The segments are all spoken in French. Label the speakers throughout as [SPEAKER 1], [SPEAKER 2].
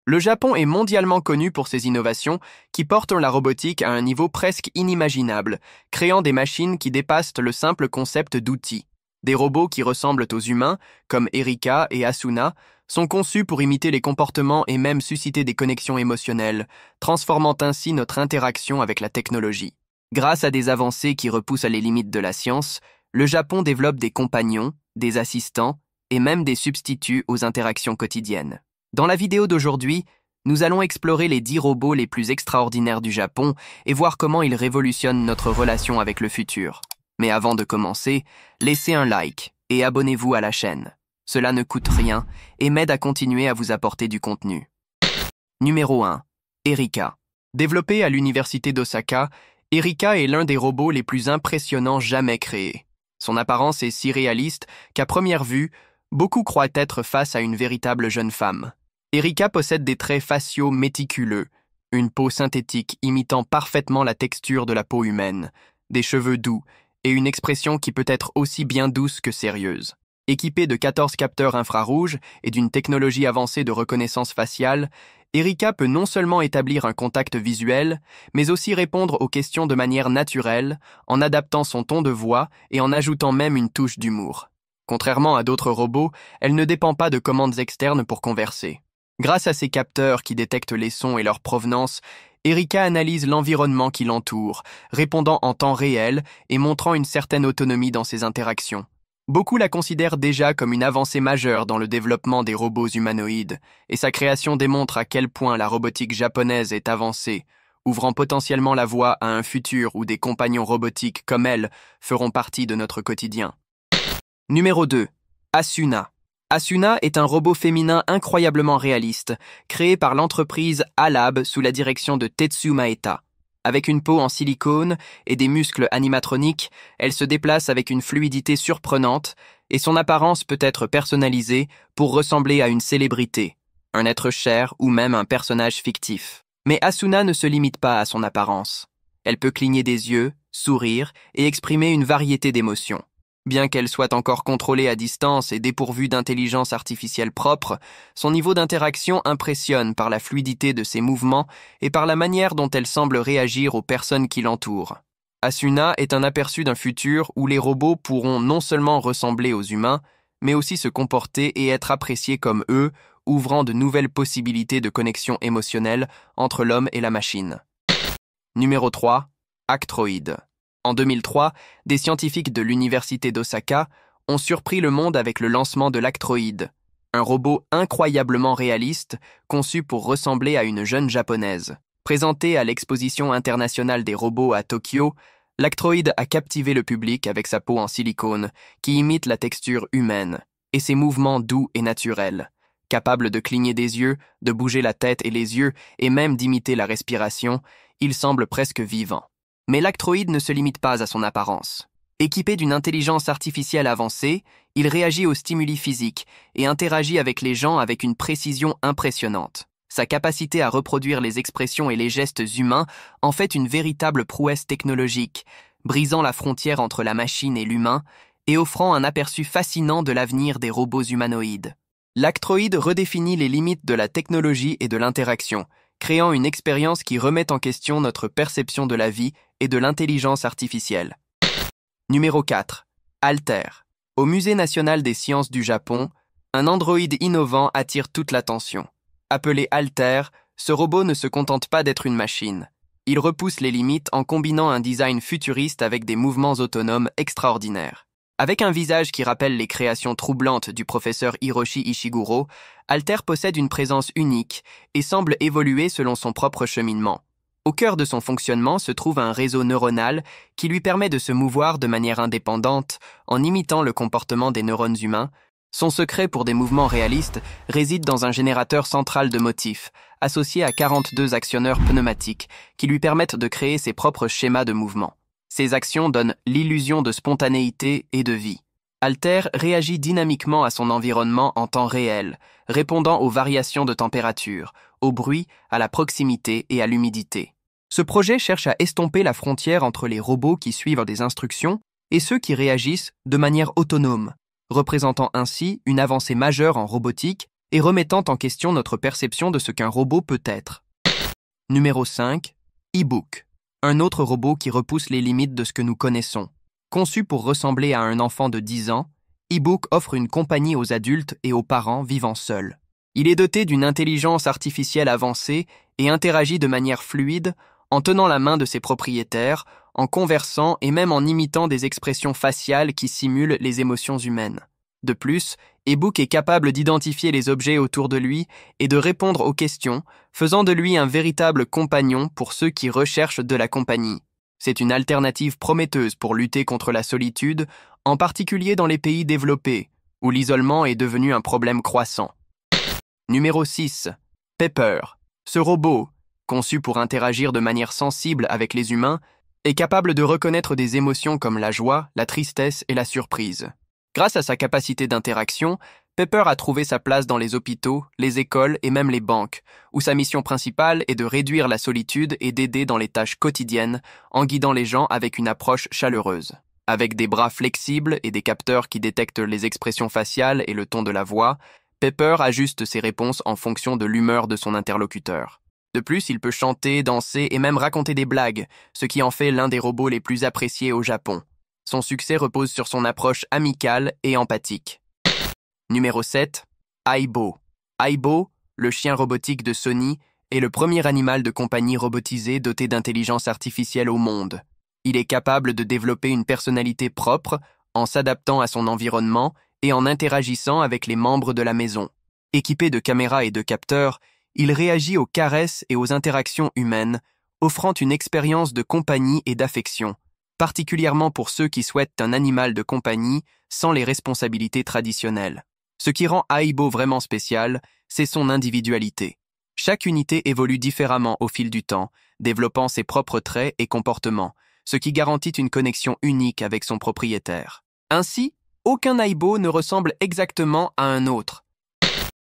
[SPEAKER 1] Le Japon est mondialement connu pour ses innovations qui portent la robotique à un niveau presque inimaginable, créant des machines qui dépassent le simple concept d'outils. Des robots qui ressemblent aux humains, comme Erika et Asuna, sont conçus pour imiter les comportements et même susciter des connexions émotionnelles, transformant ainsi notre interaction avec la technologie. Grâce à des avancées qui repoussent les limites de la science, le Japon développe des compagnons, des assistants et même des substituts aux interactions quotidiennes. Dans la vidéo d'aujourd'hui, nous allons explorer les 10 robots les plus extraordinaires du Japon et voir comment ils révolutionnent notre relation avec le futur. Mais avant de commencer, laissez un like et abonnez-vous à la chaîne. Cela ne coûte rien et m'aide à continuer à vous apporter du contenu. Numéro 1. Erika. Développé à l'université d'Osaka, Erika est l'un des robots les plus impressionnants jamais créés. Son apparence est si réaliste qu'à première vue, beaucoup croient être face à une véritable jeune femme. Erika possède des traits faciaux méticuleux, une peau synthétique imitant parfaitement la texture de la peau humaine, des cheveux doux et une expression qui peut être aussi bien douce que sérieuse. Équipée de 14 capteurs infrarouges et d'une technologie avancée de reconnaissance faciale, Erika peut non seulement établir un contact visuel, mais aussi répondre aux questions de manière naturelle, en adaptant son ton de voix et en ajoutant même une touche d'humour. Contrairement à d'autres robots, elle ne dépend pas de commandes externes pour converser. Grâce à ses capteurs qui détectent les sons et leur provenance, Erika analyse l'environnement qui l'entoure, répondant en temps réel et montrant une certaine autonomie dans ses interactions. Beaucoup la considèrent déjà comme une avancée majeure dans le développement des robots humanoïdes, et sa création démontre à quel point la robotique japonaise est avancée, ouvrant potentiellement la voie à un futur où des compagnons robotiques comme elle feront partie de notre quotidien. Numéro 2. Asuna. Asuna est un robot féminin incroyablement réaliste, créé par l'entreprise Alab sous la direction de Tetsu Maeda. Avec une peau en silicone et des muscles animatroniques, elle se déplace avec une fluidité surprenante et son apparence peut être personnalisée pour ressembler à une célébrité, un être cher ou même un personnage fictif. Mais Asuna ne se limite pas à son apparence. Elle peut cligner des yeux, sourire et exprimer une variété d'émotions. Bien qu'elle soit encore contrôlée à distance et dépourvue d'intelligence artificielle propre, son niveau d'interaction impressionne par la fluidité de ses mouvements et par la manière dont elle semble réagir aux personnes qui l'entourent. Asuna est un aperçu d'un futur où les robots pourront non seulement ressembler aux humains, mais aussi se comporter et être appréciés comme eux, ouvrant de nouvelles possibilités de connexion émotionnelle entre l'homme et la machine. Numéro 3. Actroid. En 2003, des scientifiques de l'université d'Osaka ont surpris le monde avec le lancement de l'Actroid, un robot incroyablement réaliste conçu pour ressembler à une jeune japonaise. Présenté à l'exposition internationale des robots à Tokyo, l'Actroid a captivé le public avec sa peau en silicone qui imite la texture humaine et ses mouvements doux et naturels. Capable de cligner des yeux, de bouger la tête et les yeux et même d'imiter la respiration, il semble presque vivant. Mais l'Actroid ne se limite pas à son apparence. Équipé d'une intelligence artificielle avancée, il réagit aux stimuli physiques et interagit avec les gens avec une précision impressionnante. Sa capacité à reproduire les expressions et les gestes humains en fait une véritable prouesse technologique, brisant la frontière entre la machine et l'humain et offrant un aperçu fascinant de l'avenir des robots humanoïdes. L'Actroid redéfinit les limites de la technologie et de l'interaction, créant une expérience qui remet en question notre perception de la vie et de l'intelligence artificielle. Numéro 4. Alter. Au Musée national des sciences du Japon, un androïde innovant attire toute l'attention. Appelé Alter, ce robot ne se contente pas d'être une machine. Il repousse les limites en combinant un design futuriste avec des mouvements autonomes extraordinaires. Avec un visage qui rappelle les créations troublantes du professeur Hiroshi Ishiguro, Alter possède une présence unique et semble évoluer selon son propre cheminement. Au cœur de son fonctionnement se trouve un réseau neuronal qui lui permet de se mouvoir de manière indépendante en imitant le comportement des neurones humains. Son secret pour des mouvements réalistes réside dans un générateur central de motifs, associé à 42 actionneurs pneumatiques qui lui permettent de créer ses propres schémas de mouvement. Ces actions donnent l'illusion de spontanéité et de vie. Alter réagit dynamiquement à son environnement en temps réel, répondant aux variations de température, au bruit, à la proximité et à l'humidité. Ce projet cherche à estomper la frontière entre les robots qui suivent des instructions et ceux qui réagissent de manière autonome, représentant ainsi une avancée majeure en robotique et remettant en question notre perception de ce qu'un robot peut être. Numéro 5. E-Book. Un autre robot qui repousse les limites de ce que nous connaissons. Conçu pour ressembler à un enfant de 10 ans, E-Book offre une compagnie aux adultes et aux parents vivant seuls. Il est doté d'une intelligence artificielle avancée et interagit de manière fluide en tenant la main de ses propriétaires, en conversant et même en imitant des expressions faciales qui simulent les émotions humaines. De plus, E-Book est capable d'identifier les objets autour de lui et de répondre aux questions, faisant de lui un véritable compagnon pour ceux qui recherchent de la compagnie. C'est une alternative prometteuse pour lutter contre la solitude, en particulier dans les pays développés, où l'isolement est devenu un problème croissant. Numéro 6. Pepper. Ce robot, conçu pour interagir de manière sensible avec les humains, est capable de reconnaître des émotions comme la joie, la tristesse et la surprise. Grâce à sa capacité d'interaction, Pepper a trouvé sa place dans les hôpitaux, les écoles et même les banques, où sa mission principale est de réduire la solitude et d'aider dans les tâches quotidiennes en guidant les gens avec une approche chaleureuse. Avec des bras flexibles et des capteurs qui détectent les expressions faciales et le ton de la voix, Pepper ajuste ses réponses en fonction de l'humeur de son interlocuteur. De plus, il peut chanter, danser et même raconter des blagues, ce qui en fait l'un des robots les plus appréciés au Japon. Son succès repose sur son approche amicale et empathique. Numéro 7. Aibo. Aibo, le chien robotique de Sony, est le premier animal de compagnie robotisé doté d'intelligence artificielle au monde. Il est capable de développer une personnalité propre en s'adaptant à son environnement et en interagissant avec les membres de la maison. Équipé de caméras et de capteurs, il réagit aux caresses et aux interactions humaines, offrant une expérience de compagnie et d'affection, particulièrement pour ceux qui souhaitent un animal de compagnie sans les responsabilités traditionnelles. Ce qui rend Aibo vraiment spécial, c'est son individualité. Chaque unité évolue différemment au fil du temps, développant ses propres traits et comportements, ce qui garantit une connexion unique avec son propriétaire. Ainsi, aucun Aibo ne ressemble exactement à un autre.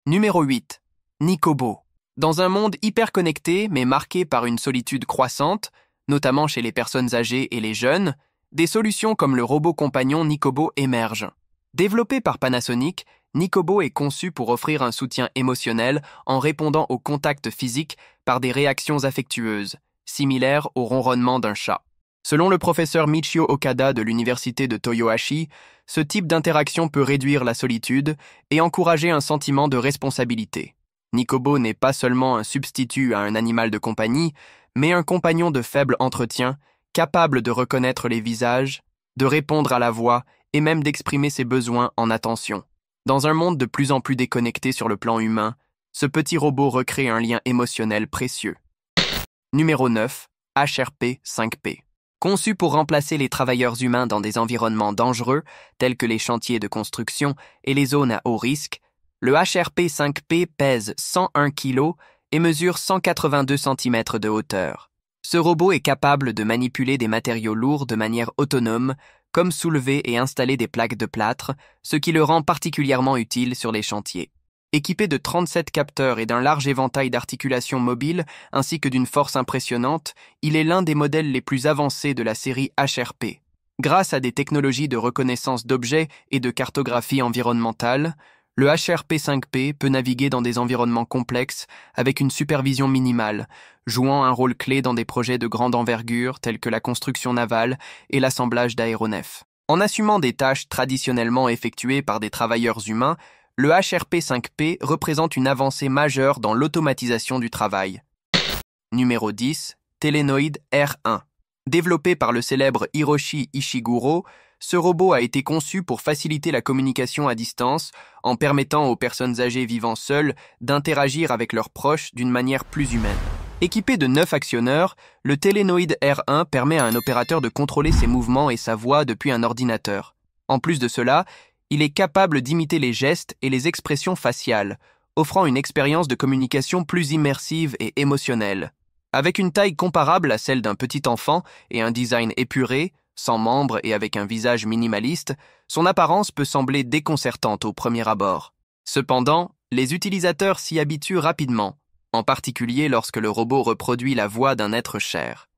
[SPEAKER 1] Numéro 8. Nikobo. Dans un monde hyper connecté mais marqué par une solitude croissante, notamment chez les personnes âgées et les jeunes, des solutions comme le robot compagnon Nikobo émergent. Développé par Panasonic, Nikobo est conçu pour offrir un soutien émotionnel en répondant au contact physique par des réactions affectueuses, similaires au ronronnement d'un chat. Selon le professeur Michio Okada de l'université de Toyohashi, ce type d'interaction peut réduire la solitude et encourager un sentiment de responsabilité. Nikobo n'est pas seulement un substitut à un animal de compagnie, mais un compagnon de faible entretien, capable de reconnaître les visages, de répondre à la voix et même d'exprimer ses besoins en attention. Dans un monde de plus en plus déconnecté sur le plan humain, ce petit robot recrée un lien émotionnel précieux. Numéro 9. HRP-5P. Conçu pour remplacer les travailleurs humains dans des environnements dangereux, tels que les chantiers de construction et les zones à haut risque, le HRP-5P pèse 101 kg et mesure 182 cm de hauteur. Ce robot est capable de manipuler des matériaux lourds de manière autonome, comme soulever et installer des plaques de plâtre, ce qui le rend particulièrement utile sur les chantiers. Équipé de 37 capteurs et d'un large éventail d'articulations mobiles, ainsi que d'une force impressionnante, il est l'un des modèles les plus avancés de la série HRP. Grâce à des technologies de reconnaissance d'objets et de cartographie environnementale, le HRP-5P peut naviguer dans des environnements complexes avec une supervision minimale, jouant un rôle clé dans des projets de grande envergure tels que la construction navale et l'assemblage d'aéronefs. En assumant des tâches traditionnellement effectuées par des travailleurs humains, le HRP-5P représente une avancée majeure dans l'automatisation du travail. Numéro 10. Telenoid R1. Développé par le célèbre Hiroshi Ishiguro, ce robot a été conçu pour faciliter la communication à distance en permettant aux personnes âgées vivant seules d'interagir avec leurs proches d'une manière plus humaine. Équipé de 9 actionneurs, le Telenoid R1 permet à un opérateur de contrôler ses mouvements et sa voix depuis un ordinateur. En plus de cela, il est capable d'imiter les gestes et les expressions faciales, offrant une expérience de communication plus immersive et émotionnelle. Avec une taille comparable à celle d'un petit enfant et un design épuré, sans membres et avec un visage minimaliste, son apparence peut sembler déconcertante au premier abord. Cependant, les utilisateurs s'y habituent rapidement, en particulier lorsque le robot reproduit la voix d'un être cher.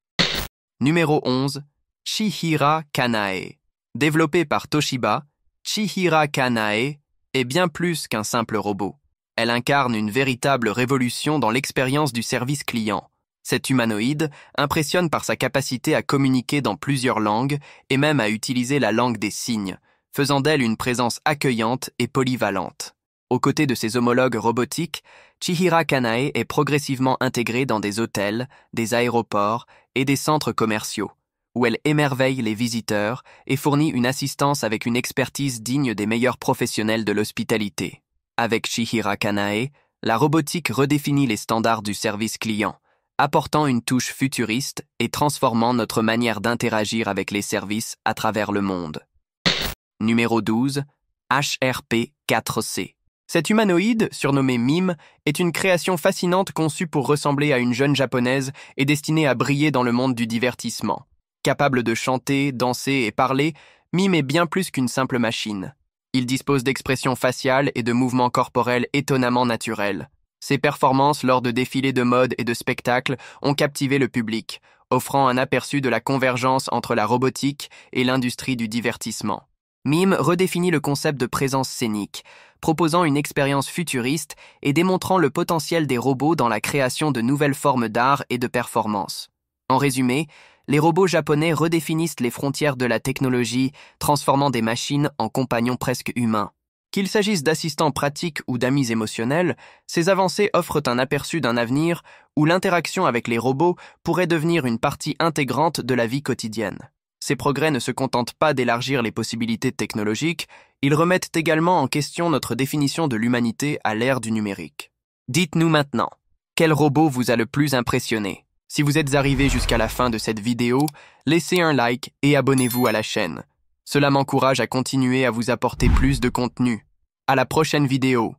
[SPEAKER 1] Numéro 11. Chihira Kanae. Développé par Toshiba, Chihira Kanae est bien plus qu'un simple robot. Elle incarne une véritable révolution dans l'expérience du service client. Cette humanoïde impressionne par sa capacité à communiquer dans plusieurs langues et même à utiliser la langue des signes, faisant d'elle une présence accueillante et polyvalente. Aux côtés de ses homologues robotiques, Chihira Kanae est progressivement intégrée dans des hôtels, des aéroports et des centres commerciaux, où elle émerveille les visiteurs et fournit une assistance avec une expertise digne des meilleurs professionnels de l'hospitalité. Avec Chihira Kanae, la robotique redéfinit les standards du service client, apportant une touche futuriste et transformant notre manière d'interagir avec les services à travers le monde. Numéro 12. HRP-4C. Cette humanoïde, surnommée Mime, est une création fascinante conçue pour ressembler à une jeune japonaise et destinée à briller dans le monde du divertissement. Capable de chanter, danser et parler, Mime est bien plus qu'une simple machine. Il dispose d'expressions faciales et de mouvements corporels étonnamment naturels. Ses performances lors de défilés de mode et de spectacles ont captivé le public, offrant un aperçu de la convergence entre la robotique et l'industrie du divertissement. Mime redéfinit le concept de présence scénique, proposant une expérience futuriste et démontrant le potentiel des robots dans la création de nouvelles formes d'art et de performance. En résumé, les robots japonais redéfinissent les frontières de la technologie, transformant des machines en compagnons presque humains. Qu'il s'agisse d'assistants pratiques ou d'amis émotionnels, ces avancées offrent un aperçu d'un avenir où l'interaction avec les robots pourrait devenir une partie intégrante de la vie quotidienne. Ces progrès ne se contentent pas d'élargir les possibilités technologiques, ils remettent également en question notre définition de l'humanité à l'ère du numérique. Dites-nous maintenant, quel robot vous a le plus impressionné? Si vous êtes arrivé jusqu'à la fin de cette vidéo, laissez un like et abonnez-vous à la chaîne. Cela m'encourage à continuer à vous apporter plus de contenu. À la prochaine vidéo.